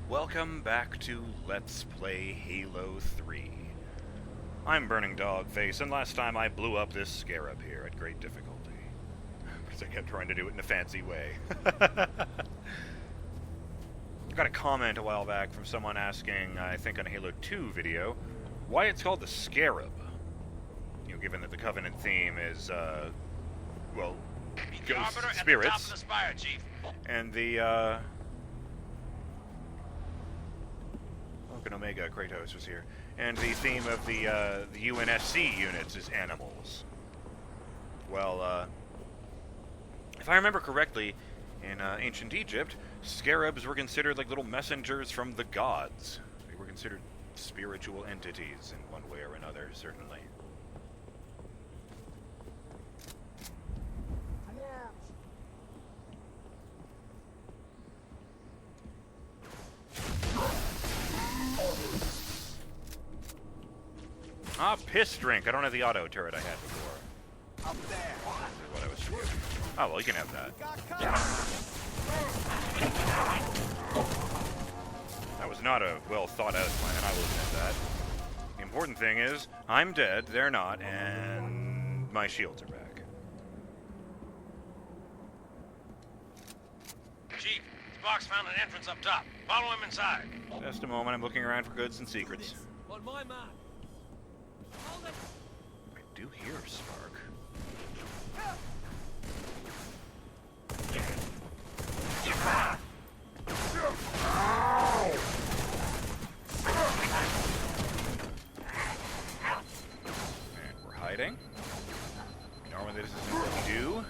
Welcome back to Let's Play Halo 3. I'm BurningDogFace, and last time I blew up this scarab here at great difficulty. Because I kept trying to do it in a fancy way. I got a comment a while back from someone asking, I think on a Halo 2 video, why it's called the Scarab. You know, given that the Covenant theme is, well, ghost spirits. At the top of the spire, Chief. And the, Omega Kratos was here, and the theme of the UNSC units is animals. Well, if I remember correctly, in ancient Egypt, scarabs were considered like little messengers from the gods. They were considered spiritual entities in one way or another, certainly. Ah, piss drink. I don't have the auto turret I had before. Up there. This is what I was shooting. Oh, well, you can have that. That was not a well thought out plan, I will admit that. The important thing is, I'm dead, they're not, and my shields are back. Chief, Sparks found an entrance up top. Follow him inside. Just a moment, I'm looking around for goods and secrets. On my mark. I do hear Spark. And we're hiding. Normally this isn't what we do.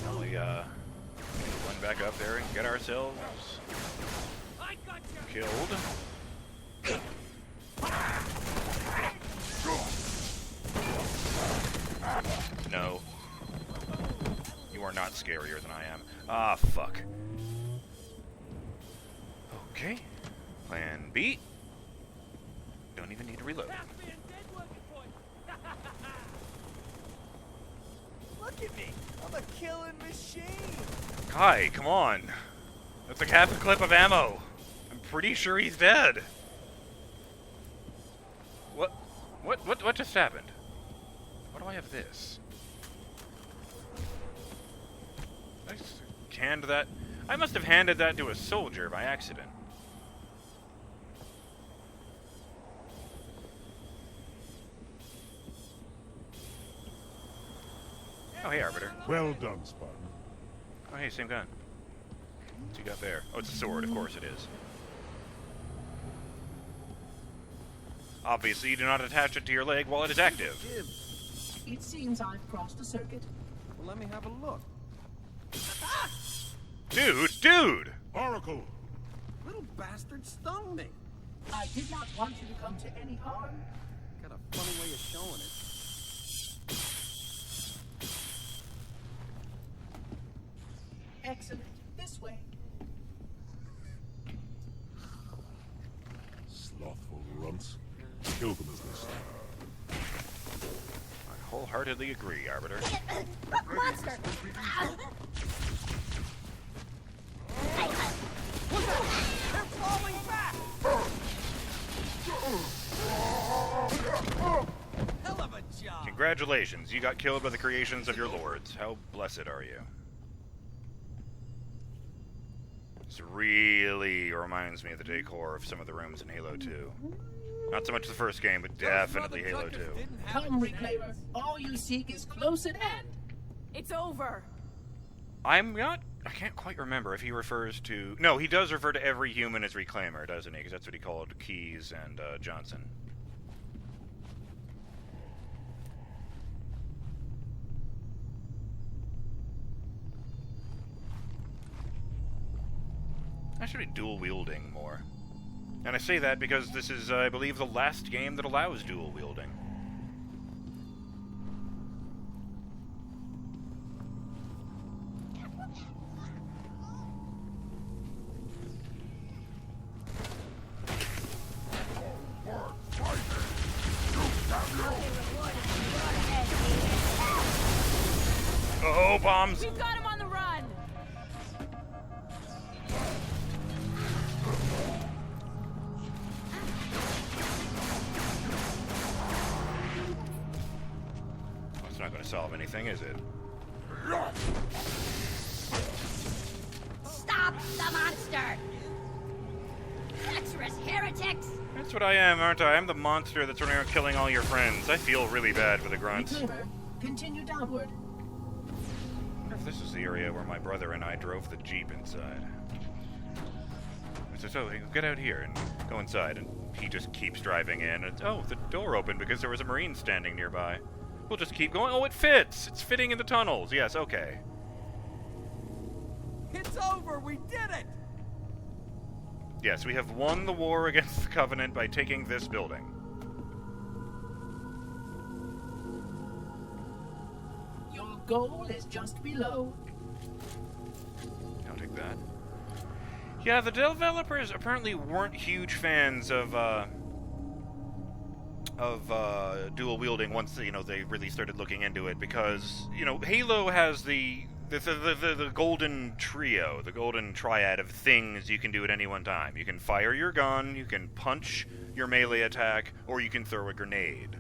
Only run back up there and get ourselves killed. No. You are not scarier than I am. Ah, fuck. Okay. Plan B. Don't even need to reload. Look at me! I'm a killing machine! Kai, come on. That's like half a clip of ammo. I'm pretty sure he's dead. What just happened? Why do I have this? I just canned that. I must have handed that to a soldier by accident. Oh, hey, Arbiter. Well done, Spartan. Oh, hey, same gun. What's you got there? Oh, it's a sword. Of course it is. Obviously, you do not attach it to your leg while it is active. It seems I've crossed a circuit. Well, let me have a look. Dude! Oracle! Little bastard stung me. I did not want you to come to any harm. Got a funny way of showing it. Excellent. This way. Slothful runts. Kill them as they stand. I wholeheartedly agree, Arbiter. Monster! They're falling back! Hell of a job! Congratulations, you got killed by the creations of your lords. How blessed are you? This really reminds me of the decor of some of the rooms in Halo 2. Not so much the first game, but definitely Halo 2. Come, Reclaimer. All you seek is close at hand. It's over. I can't quite remember if he refers to... No, he does refer to every human as Reclaimer, doesn't he? Because that's what he called Keyes and Johnson. I should be dual-wielding more. And I say that because this is, I believe, the last game that allows dual-wielding. Oh, bombs! We've got him on the run. to solve anything, is it? Stop the monster! Treacherous heretics! That's what I am, aren't I? I'm the monster that's running around killing all your friends. I feel really bad for the Be grunts. clever. Continue downward. I wonder if this is the area where my brother and I drove the Jeep inside. So get out here and go inside, and he just keeps driving in. And oh, the door opened because there was a Marine standing nearby. We'll just keep going. Oh, it fits! It's fitting in the tunnels. Yes, okay. It's over! We did it! Yes, we have won the war against the Covenant by taking this building. Your goal is just below. I'll take that. Yeah, the developers apparently weren't huge fans of dual wielding once, you know, they really started looking into it, because, you know, Halo has the golden trio, the golden triad of things you can do at any one time. You can fire your gun, you can punch your melee attack, or you can throw a grenade.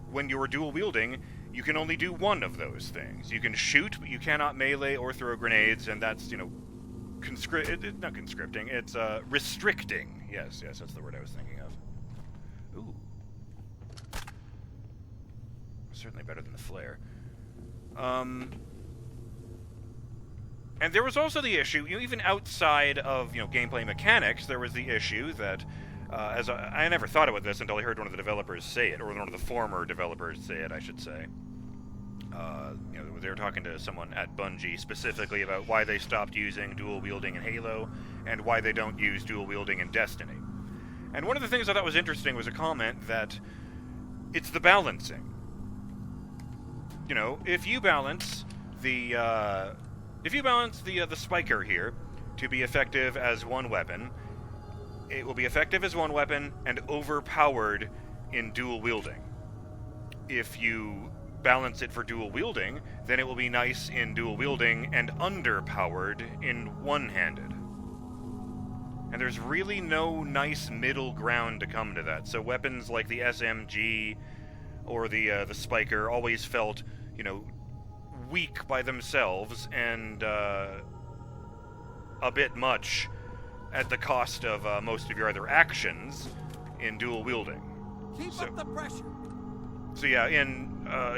When you're dual wielding, you can only do one of those things. You can shoot, but you cannot melee or throw grenades, and that's, you know, not conscripting, it's restricting. Yes, that's the word I was thinking of. Ooh. Certainly better than the flare. And there was also the issue, you know, even outside of, you know, gameplay mechanics, there was the issue that, as I never thought about this until I heard one of the developers say it, or one of the former developers say it, I should say. You know, they were talking to someone at Bungie specifically about why they stopped using dual wielding in Halo, and why they don't use dual wielding in Destiny. And one of the things I thought was interesting was a comment that it's the balancing. You know, if you balance the spiker here to be effective as one weapon, it will be effective as one weapon and overpowered in dual wielding. If you balance it for dual wielding, then it will be nice in dual wielding and underpowered in one-handed. And there's really no nice middle ground to come to that. So weapons like the SMG or the Spiker always felt, you know, weak by themselves and a bit much at the cost of most of your other actions in dual wielding. Keep up the pressure! So yeah, in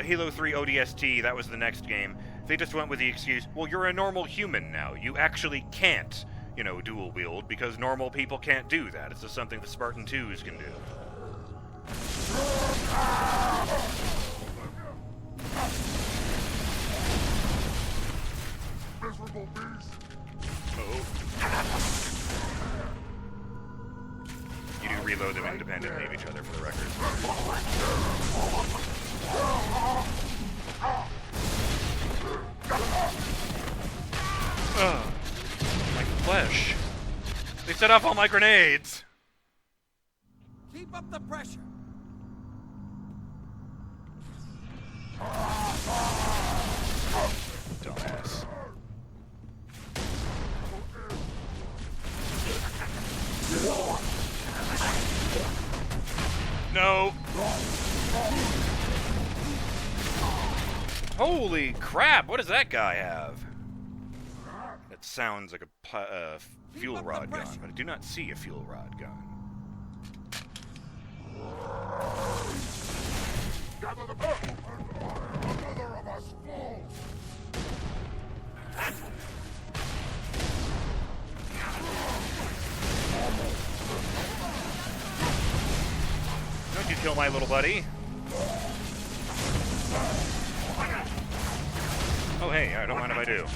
Halo 3 ODST, that was the next game, they just went with the excuse, well, you're a normal human now. You actually can't, you know, dual wield, because normal people can't do that. It's just something the Spartan 2s can do. Miserable beast! Oh. You do reload them independently of each other, for the record. Ugh. My flesh. They set off all my grenades! Keep up the pressure! Dumbass. No! Holy crap, what does that guy have? It sounds like a fuel rod gun, but I do not see a fuel rod gun. Gather the battle! Another of us falls! Don't you kill my little buddy. Oh hey, I don't mind if I do.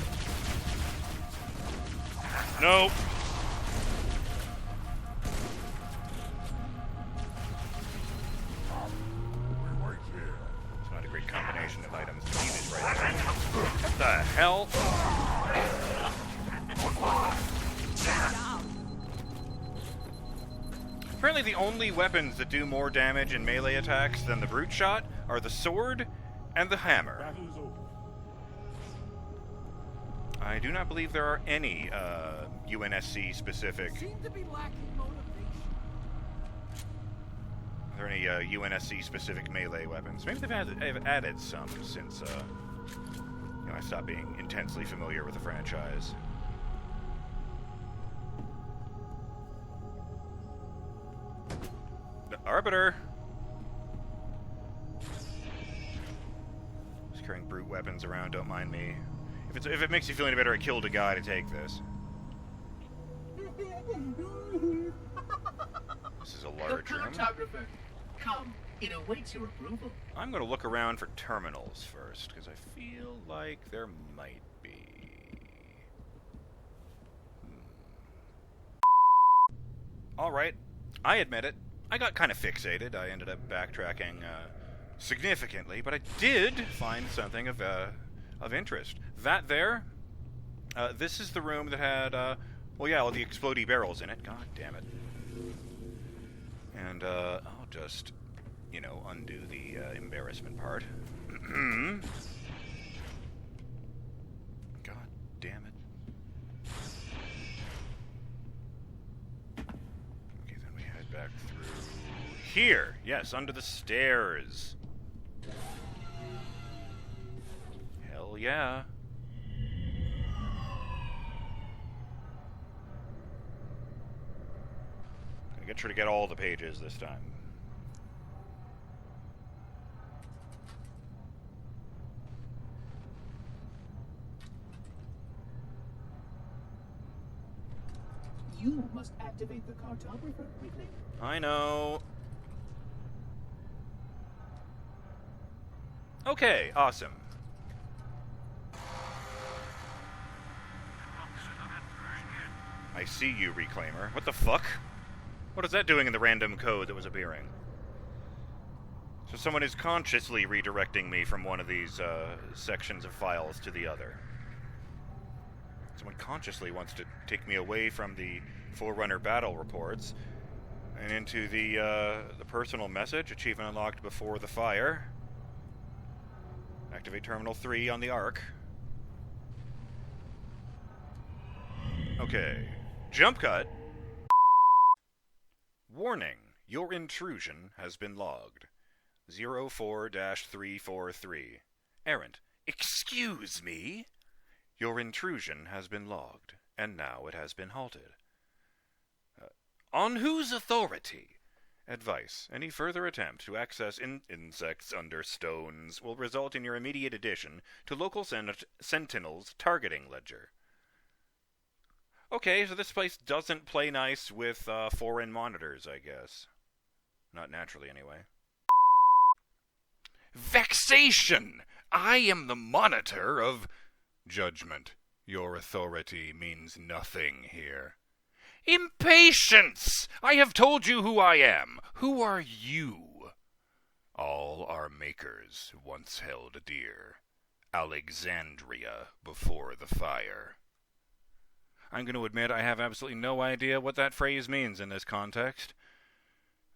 Nope. It's not a great combination of items to use right now. What the hell? Apparently the only weapons that do more damage in melee attacks than the brute shot are the sword and the hammer. Battle is over. I do not believe there are any UNSC specific. Seem to be lacking motivation. there any UNSC-specific melee weapons? Maybe they've added some since I stopped being intensely familiar with the franchise. The Arbiter! Just carrying brute weapons around, don't mind me. If it makes you feel any better, I killed a guy to take this. This is a large The room. Cartographer. Come, it awaits your approval. I'm going to look around for terminals first, because I feel like there might be. Alright, I admit it. I got kind of fixated. I ended up backtracking significantly, but I did find something of interest. That there, this is the room that had, well, yeah, all the explodey barrels in it. God damn it. And, I'll just, undo the embarrassment part. God damn it. Okay, then we head back through here. Yes, under the stairs. Hell yeah. Gonna get sure to get all the pages this time. You must activate the Cartographer, Weakling. I know. Okay, awesome. I see you, Reclaimer. What the fuck? What is that doing in the random code that was appearing? So someone is consciously redirecting me from one of these sections of files to the other. Someone consciously wants to take me away from the Forerunner battle reports and into the personal message, achievement unlocked before the fire. Activate Terminal 3 on the Ark. Okay. Jump cut. Warning. Your intrusion has been logged. 04-343. Errant. Excuse me? Your intrusion has been logged, and now it has been halted. On whose authority? Advice. Any further attempt to access insects under stones will result in your immediate addition to local Sentinel's targeting ledger. Okay, so this place doesn't play nice with foreign monitors, I guess. Not naturally, anyway. Vexation! I am the monitor of... Judgment. Your authority means nothing here. Impatience! I have told you who I am. Who are you? All our makers once held dear. Alexandria before the fire. I'm going to admit I have absolutely no idea what that phrase means in this context.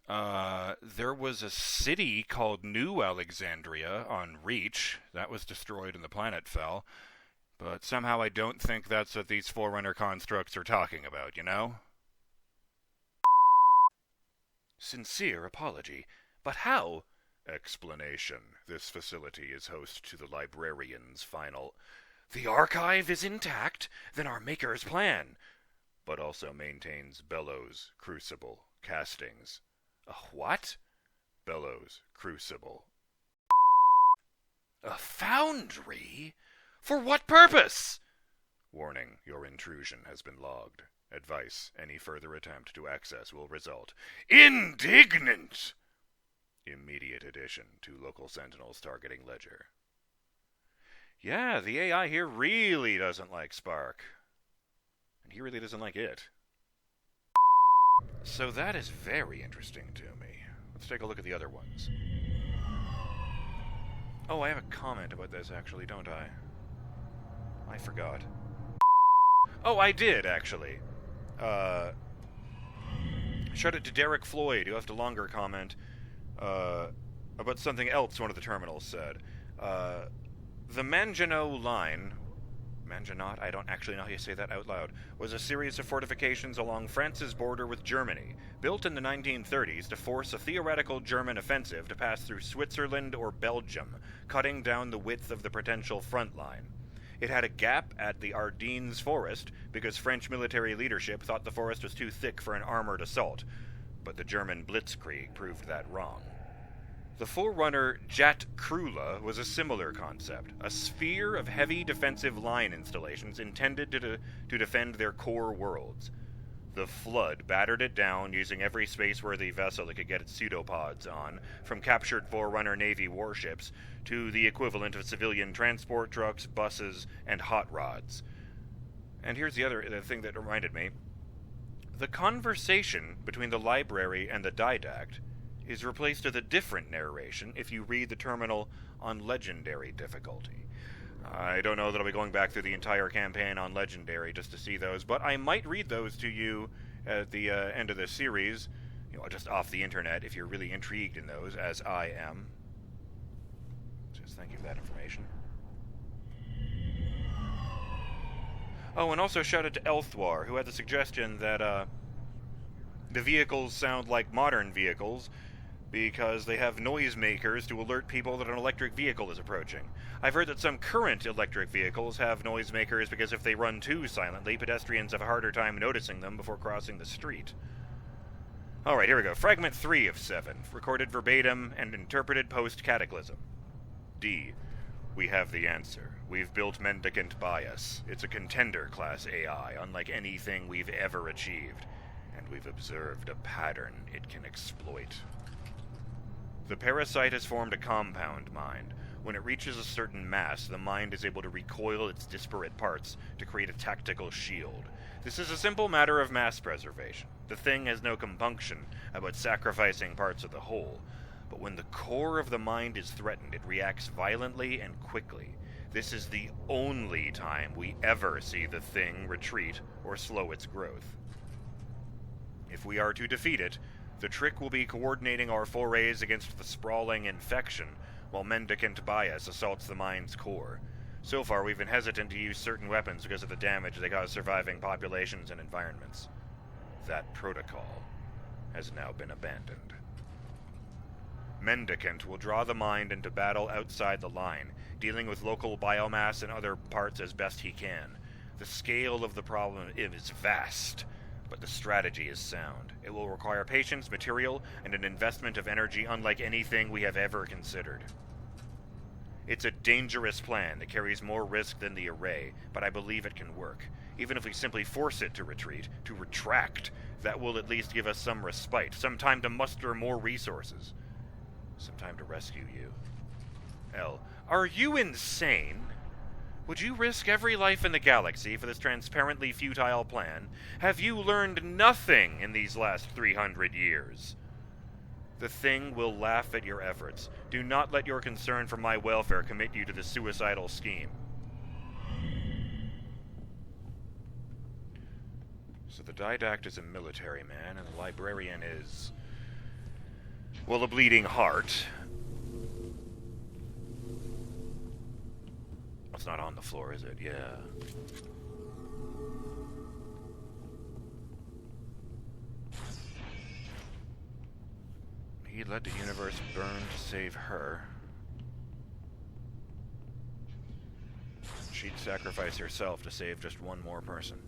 There was a city called New Alexandria on Reach. That was destroyed and the planet fell. But somehow I don't think that's what these Forerunner constructs are talking about, you know? Sincere apology. But how? Explanation. This facility is host to the librarian's final... The archive is intact? Then our maker's plan. But also maintains bellows, crucible, castings. A what? Bellows, crucible. A foundry? For what purpose? Warning, your intrusion has been logged. Advice, any further attempt to access will result. Indignant! Immediate addition to local Sentinel's targeting ledger. Yeah, the AI here really doesn't like Spark. And he really doesn't like it. So that is very interesting to me. Let's take a look at the other ones. Oh, I have a comment about this, actually, don't I? I forgot. Oh, I did, actually. Shout out to Derek Floyd, who left a longer comment about something else one of the terminals said. The Maginot Line Manginot, I don't actually know how you say that out loud, was a series of fortifications along France's border with Germany, built in the 1930s to force a theoretical German offensive to pass through Switzerland or Belgium, cutting down the width of the potential front line. It had a gap at the Ardennes forest because French military leadership thought the forest was too thick for an armored assault, but the German blitzkrieg proved that wrong. The forerunner Jat Krula was a similar concept, a sphere of heavy defensive line installations intended to defend their core worlds. The Flood battered it down using every space-worthy vessel it could get its pseudopods on, from captured Forerunner Navy warships to the equivalent of civilian transport trucks, buses, and hot rods. And here's the thing that reminded me. The conversation between the library and the didact is replaced with a different narration if you read the terminal on Legendary difficulty. I don't know that I'll be going back through the entire campaign on Legendary just to see those, but I might read those to you at the end of the series, just off the internet if you're really intrigued in those, as I am. Just thank you for that information. Oh, and also shout out to Elthwar, who had the suggestion that the vehicles sound like modern vehicles because they have noisemakers to alert people that an electric vehicle is approaching. I've heard that some current electric vehicles have noisemakers because if they run too silently, pedestrians have a harder time noticing them before crossing the street. Alright, here we go. Fragment 3 of 7, recorded verbatim and interpreted post-cataclysm. D. We have the answer. We've built Mendicant Bias. It's a contender-class AI, unlike anything we've ever achieved. And we've observed a pattern it can exploit. The parasite has formed a compound mind. When it reaches a certain mass, the mind is able to recoil its disparate parts to create a tactical shield. This is a simple matter of mass preservation. The thing has no compunction about sacrificing parts of the whole, but when the core of the mind is threatened, it reacts violently and quickly. This is the only time we ever see the thing retreat or slow its growth. If we are to defeat it, the trick will be coordinating our forays against the sprawling infection, while Mendicant Bias assaults the mind's core. So far, we've been hesitant to use certain weapons because of the damage they cause surviving populations and environments. That protocol has now been abandoned. Mendicant will draw the mind into battle outside the line, dealing with local biomass and other parts as best he can. The scale of the problem is vast, but the strategy is sound. It will require patience, material, and an investment of energy unlike anything we have ever considered. It's a dangerous plan that carries more risk than the array, but I believe it can work. Even if we simply force it to retreat, to retract, that will at least give us some respite, some time to muster more resources, some time to rescue you. L. Are you insane? Would you risk every life in the galaxy for this transparently futile plan? Have you learned nothing in these last 300 years? The thing will laugh at your efforts. Do not let your concern for my welfare commit you to the suicidal scheme. So the didact is a military man, and the librarian is, well, a bleeding heart. It's not on the floor, is it? Yeah. He let the universe burn to save her. She'd sacrifice herself to save just one more person.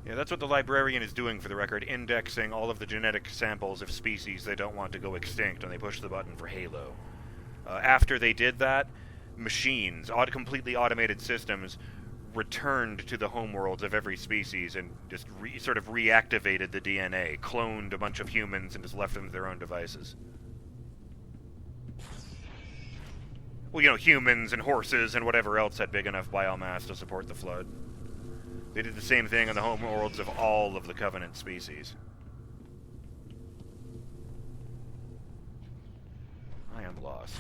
Yeah, that's what the librarian is doing, for the record, indexing all of the genetic samples of species they don't want to go extinct when they push the button for Halo. After they did that, machines, completely automated systems, returned to the homeworlds of every species and just sort of reactivated the DNA, cloned a bunch of humans, and just left them to their own devices. Well, humans and horses and whatever else had big enough biomass to support the Flood. They did the same thing on the homeworlds of all of the Covenant species. I am lost.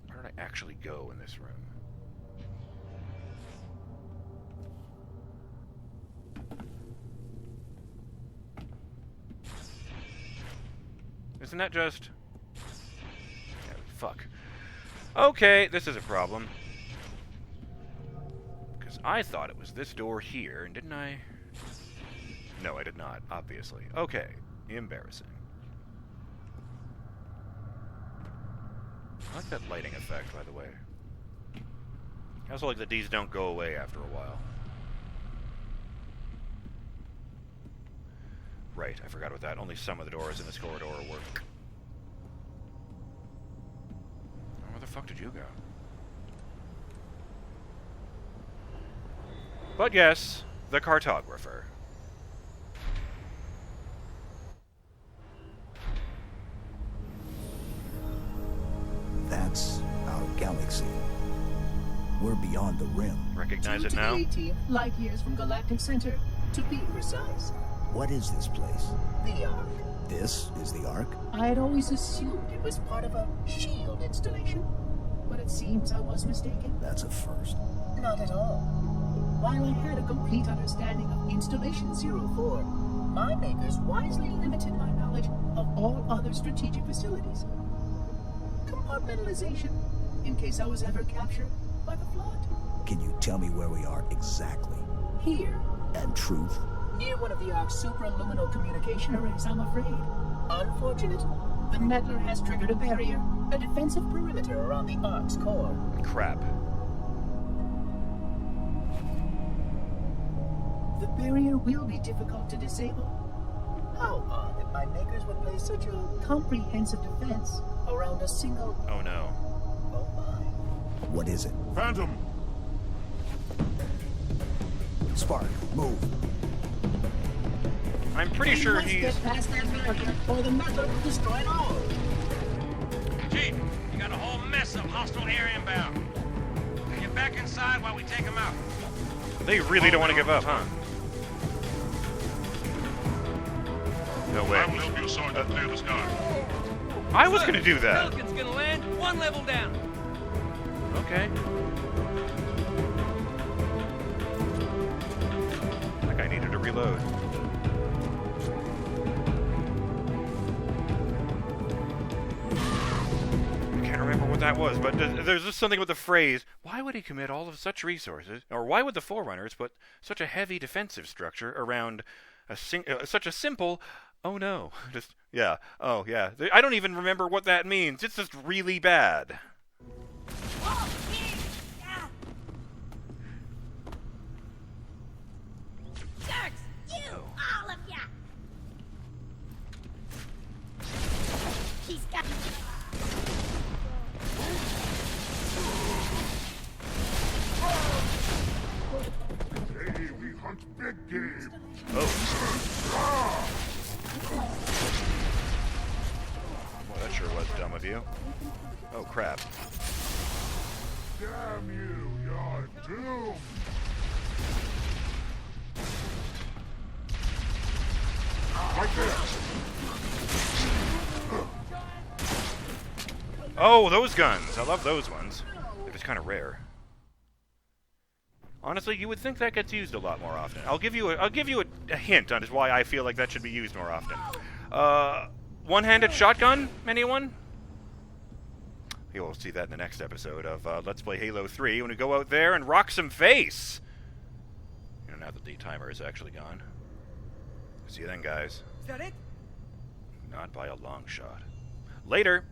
Where did I actually go in this room? Isn't that just... Yeah, fuck. Okay, this is a problem. Because I thought it was this door here, and didn't I? No, I did not, obviously. Okay, embarrassing. I like that lighting effect, by the way. I also like that these don't go away after a while. Right, I forgot about that. Only some of the doors in this corridor work. Where the fuck did you go? But yes, the Cartographer. That's our galaxy. We're beyond the rim. Recognize it now? 18 light years from Galactic Center, to be precise. What is this place? The Ark. This is the Ark? I had always assumed it was part of a shield installation, but it seems I was mistaken. That's a first. Not at all. While I had a complete understanding of Installation 04, my makers wisely limited my knowledge of all other strategic facilities. Compartmentalization, in case I was ever captured by the flood. Can you tell me where we are exactly? Here, And truth? near one of the Ark's supraluminal communication arrays, I'm afraid. Unfortunate, the meddler has triggered a barrier, a defensive perimeter around the Ark's core. Crap. The barrier will be difficult to disable. How odd that my makers would place such a comprehensive defense around a single... Oh no. Oh my. What is it? Phantom! Spark, move. I'm pretty sure Let's he's... get past that barrier, or the meddler will destroy it all. Chief, you got a whole mess of hostile air inbound. Get back inside while we take them out. They really don't want to give up, huh? No way. I will help you, Sergeant, clear the sky. I was gonna do that. Pelican's gonna land one level down. Okay. That guy needed to reload. I can't remember what that was, but there's just something with the phrase, why would he commit all of such resources, or why would the Forerunners put such a heavy defensive structure around such a simple, oh no, just, yeah, oh yeah. I don't even remember what that means. It's just really bad. Oh, yeah. Jerks! You! All of ya! He's got... Today we hunt big game. Oh. Well, that sure was dumb of you. Oh, crap. Damn you, you're doomed. Like this. Oh, those guns! I love those ones. They're just kind of rare. Honestly, you would think that gets used a lot more often. I'll give you a hint on why I feel like that should be used more often. One-handed shotgun, anyone? You'll see that in the next episode of Let's Play Halo 3 when we go out there and rock some face! You know, now that the timer is actually gone. See you then, guys. Is that it? Not by a long shot. Later!